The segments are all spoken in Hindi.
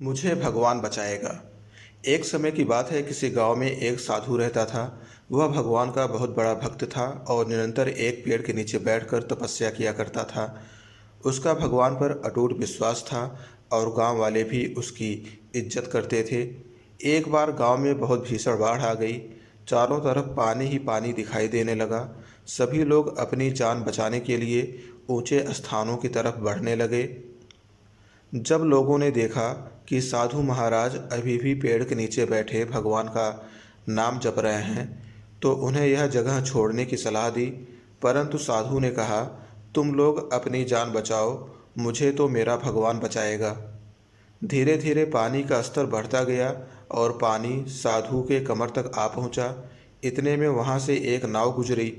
मुझे भगवान बचाएगा। एक समय की बात है, किसी गांव में एक साधु रहता था। वह भगवान का बहुत बड़ा भक्त था और निरंतर एक पेड़ के नीचे बैठकर तपस्या किया करता था। उसका भगवान पर अटूट विश्वास था और गांव वाले भी उसकी इज्जत करते थे। एक बार गांव में बहुत भीषण बाढ़ आ गई। चारों तरफ पानी ही पानी दिखाई देने लगा। सभी लोग अपनी जान बचाने के लिए ऊंचे स्थानों की तरफ बढ़ने लगे। जब लोगों ने देखा कि साधु महाराज अभी भी पेड़ के नीचे बैठे भगवान का नाम जप रहे हैं, तो उन्हें यह जगह छोड़ने की सलाह दी। परंतु साधु ने कहा, तुम लोग अपनी जान बचाओ, मुझे तो मेरा भगवान बचाएगा। धीरे धीरे पानी का स्तर बढ़ता गया और पानी साधु के कमर तक आ पहुंचा। इतने में वहां से एक नाव गुजरी।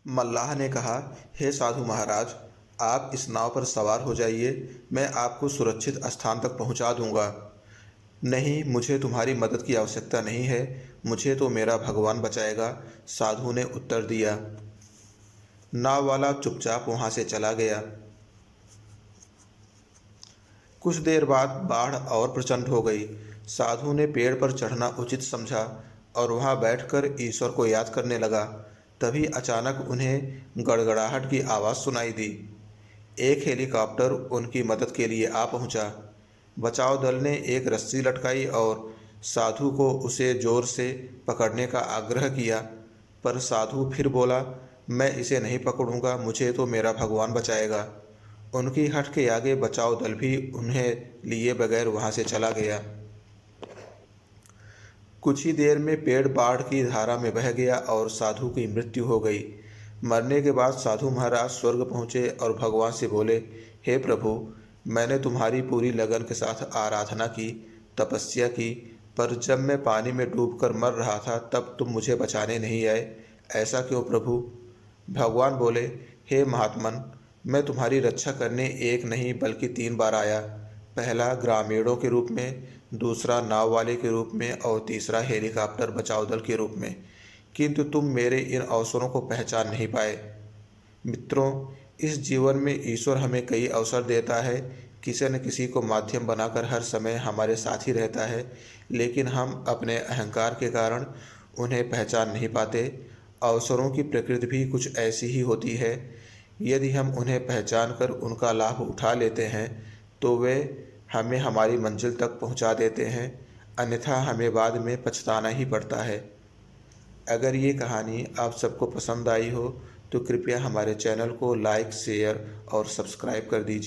मल्लाह ने कहा, हे साधु महाराज, आप इस नाव पर सवार हो जाइए, मैं आपको सुरक्षित स्थान तक पहुंचा दूंगा। नहीं, मुझे तुम्हारी मदद की आवश्यकता नहीं है, मुझे तो मेरा भगवान बचाएगा, साधु ने उत्तर दिया। नाव वाला चुपचाप वहां से चला गया। कुछ देर बाद बाढ़ और प्रचंड हो गई। साधु ने पेड़ पर चढ़ना उचित समझा और वहां बैठकर ईश्वर को याद करने लगा। तभी अचानक उन्हें गड़गड़ाहट की आवाज़ सुनाई दी। एक हेलीकॉप्टर उनकी मदद के लिए आ पहुंचा। बचाव दल ने एक रस्सी लटकाई और साधु को उसे जोर से पकड़ने का आग्रह किया, पर साधु फिर बोला, मैं इसे नहीं पकड़ूंगा, मुझे तो मेरा भगवान बचाएगा। उनकी हट के आगे बचाव दल भी उन्हें लिए बगैर वहां से चला गया। कुछ ही देर में पेड़ बाढ़ की धारा में बह गया और साधु की मृत्यु हो गई। मरने के बाद साधु महाराज स्वर्ग पहुँचे और भगवान से बोले, हे प्रभु, मैंने तुम्हारी पूरी लगन के साथ आराधना की, तपस्या की, पर जब मैं पानी में डूबकर मर रहा था तब तुम मुझे बचाने नहीं आए, ऐसा क्यों प्रभु? भगवान बोले, हे महात्मन, मैं तुम्हारी रक्षा करने एक नहीं बल्कि 3 बार आया। पहला ग्रामीणों के रूप में, दूसरा नाव वाले के रूप में और तीसरा हेलीकॉप्टर बचाव दल के रूप में, किंतु तुम मेरे इन अवसरों को पहचान नहीं पाए। मित्रों, इस जीवन में ईश्वर हमें कई अवसर देता है, किसी न किसी को माध्यम बनाकर हर समय हमारे साथ ही रहता है, लेकिन हम अपने अहंकार के कारण उन्हें पहचान नहीं पाते। अवसरों की प्रकृति भी कुछ ऐसी ही होती है। यदि हम उन्हें पहचान कर उनका लाभ उठा लेते हैं तो वे हमें हमारी मंजिल तक पहुंचा देते हैं, अन्यथा हमें बाद में पछताना ही पड़ता है। अगर ये कहानी आप सबको पसंद आई हो तो कृपया हमारे चैनल को लाइक, शेयर और सब्सक्राइब कर दीजिए।